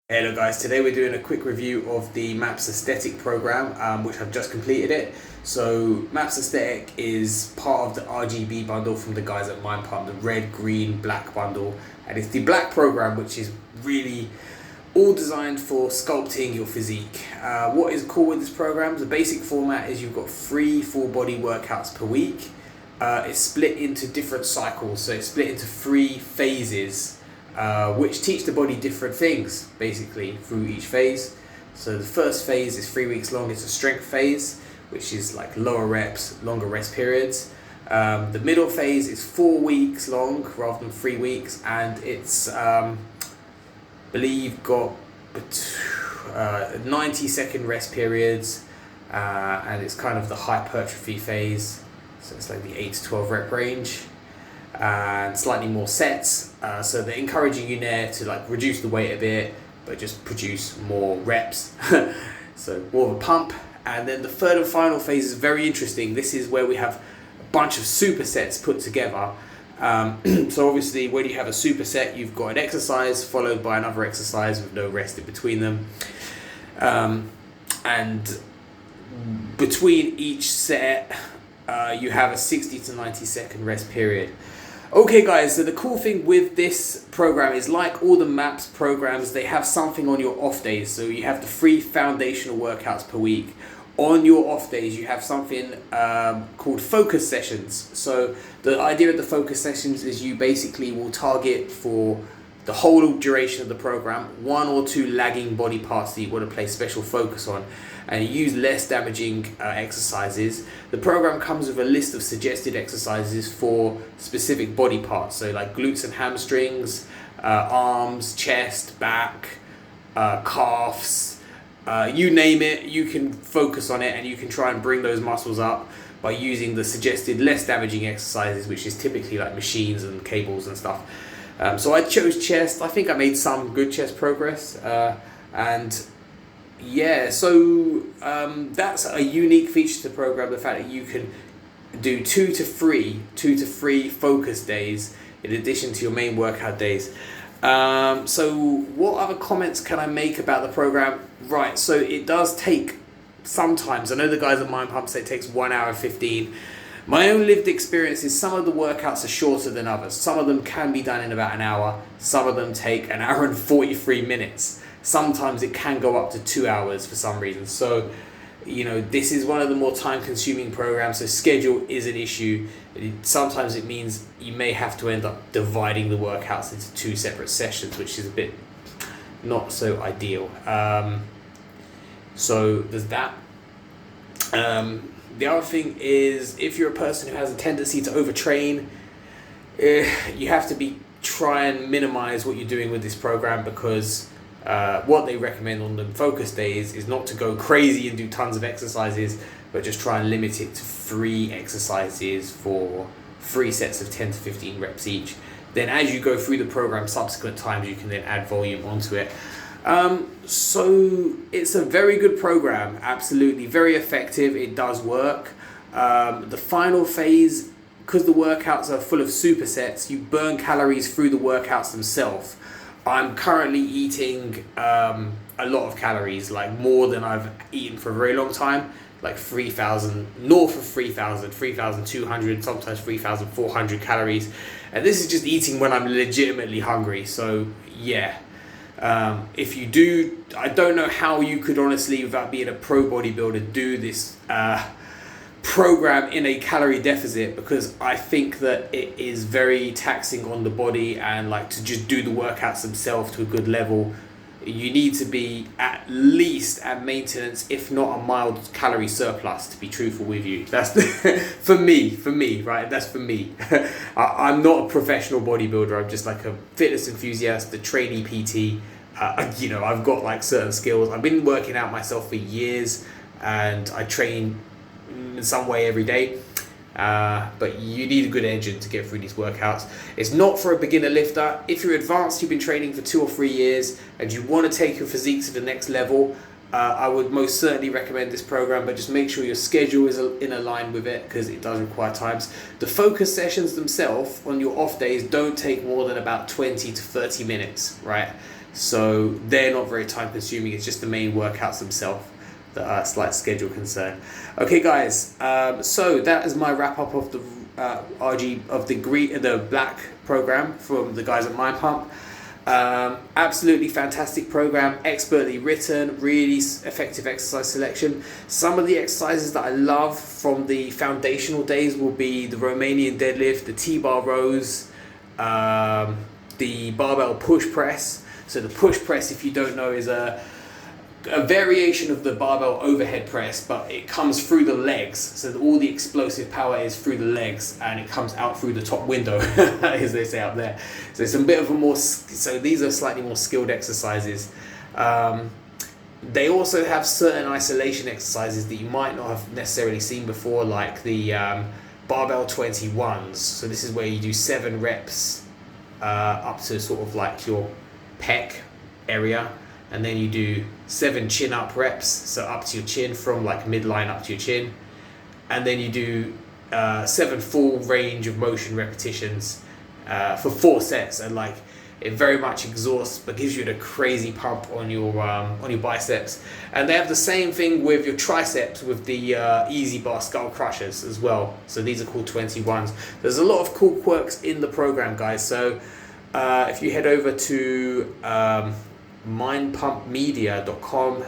Hello guys, today we're doing a quick review of the MAPS Aesthetic program, which I've just completed it. So MAPS Aesthetic is part of the RGB bundle from the guys at Mind Pump, the red, green, black bundle. And it's the black program, which is really all designed for sculpting your physique. What is cool with this program, the basic format is you've got 3 full body workouts per week. It's split into different cycles, so it's split into 3 phases. Which teach the body different things basically through each phase. So the first phase is 3 weeks long. It's a strength phase, which is like lower reps, longer rest periods. The middle phase is 4 weeks long rather than 3 weeks, and it's believe got 90-second rest periods, and it's kind of the hypertrophy phase. So it's like the 8 to 12 rep range. And slightly more sets, so they're encouraging you there to like reduce the weight a bit but just produce more reps. So more of a pump. And then the third and final phase is very interesting. This is where we have a bunch of supersets put together. So obviously when you have a superset, you've got an exercise followed by another exercise with no rest in between them, and between each set you have a 60 to 90-second rest period. Okay guys, so the cool thing with this program is, like all the MAPS programs, they have something on your off days. So you have the 3 foundational workouts per week. On your off days, you have something called focus sessions. So the idea of the focus sessions is you basically will target for the whole duration of the program 1 or 2 lagging body parts that you want to place special focus on, and you use less damaging exercises. The program comes with a list of suggested exercises for specific body parts, so like glutes and hamstrings, arms, chest, back, calves, you name it, you can focus on it and you can try and bring those muscles up by using the suggested less damaging exercises, which is typically like machines and cables and stuff. So I chose chest. I think I made some good chest progress, and yeah, so that's a unique feature to the program, the fact that you can do 2 to 3 focus days in addition to your main workout days. So what other comments can I make about the program? Right, so it does take sometimes, I know the guys at Mind Pump say it takes 1 hour 15. My own lived experience is some of the workouts are shorter than others. Some of them can be done in about an hour. Some of them take an hour and 43 minutes. Sometimes it can go up to 2 hours for some reason. So, you know, this is one of the more time-consuming programs, so schedule is an issue. Sometimes it means you may have to end up dividing the workouts into 2 separate sessions, which is a bit not so ideal. So there's that. The other thing is, if you're a person who has a tendency to overtrain, you have to try and minimize what you're doing with this program, because what they recommend on the focus days is not to go crazy and do tons of exercises, but just try and limit it to 3 exercises for 3 sets of 10 to 15 reps each. Then as you go through the program subsequent times, you can then add volume onto it. So it's a very good program, absolutely very effective. It does work. The final phase, because the workouts are full of supersets, you burn calories through the workouts themselves. I'm currently eating a lot of calories, like more than I've eaten for a very long time, like 3,000, north of 3,000, 3,200, sometimes 3,400 calories. And this is just eating when I'm legitimately hungry. So yeah. If you do, I don't know how you could honestly, without being a pro bodybuilder, do this program in a calorie deficit, because I think that it is very taxing on the body, and like to just do the workouts themselves to a good level, you need to be at least at maintenance, if not a mild calorie surplus, to be truthful with you. That's for me, right? That's for me. I'm not a professional bodybuilder. I'm just like a fitness enthusiast, a trainee PT. You know, I've got like certain skills. I've been working out myself for years, and I train in some way every day. But you need a good engine to get through these workouts. It's not for a beginner lifter. If you're advanced, you've been training for 2 or 3 years, and you want to take your physique to the next level, I would most certainly recommend this program, but just make sure your schedule is in a line with it, because it does require times. The focus sessions themselves on your off days don't take more than about 20 to 30 minutes, right? so they're not very time consuming. It's just the main workouts themselves that are a slight schedule concern. Okay guys, so that is my wrap up of the the black program from the guys at Mind Pump. Absolutely fantastic program, expertly written, really effective exercise selection. Some of the exercises that I love from the foundational days will be the Romanian deadlift, the T-bar rows, the barbell push press. So the push press, if you don't know, is a variation of the barbell overhead press, but it comes through the legs. So all the explosive power is through the legs, and it comes out through the top window, as they say out there. So it's a bit of a more, so these are slightly more skilled exercises. They also have certain isolation exercises that you might not have necessarily seen before, like the barbell 21s. So this is where you do 7 reps up to sort of like your pec area, and then you do 7 chin up reps, so up to your chin, from like midline up to your chin, and then you do 7 full range of motion repetitions for 4 sets, and like it very much exhausts but gives you a crazy pump on your biceps. And they have the same thing with your triceps with the Easy Bar Skull Crushers as well. So these are called 21s. There's a lot of cool quirks in the program, guys. So if you head over to mindpumpmedia.com,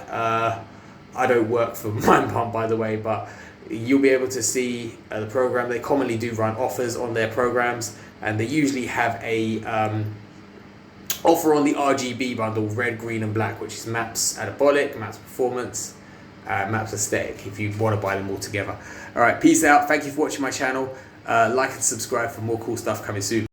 I don't work for Mind Pump, by the way, but you'll be able to see the program. They commonly do run offers on their programs, and they usually have a offer on the RGB bundle, red, green and black, which is MAPS Anabolic, MAPS Performance, MAPS Aesthetic, if you want to buy them all together. Alright, peace out. Thank you for watching my channel. Like and subscribe for more cool stuff coming soon.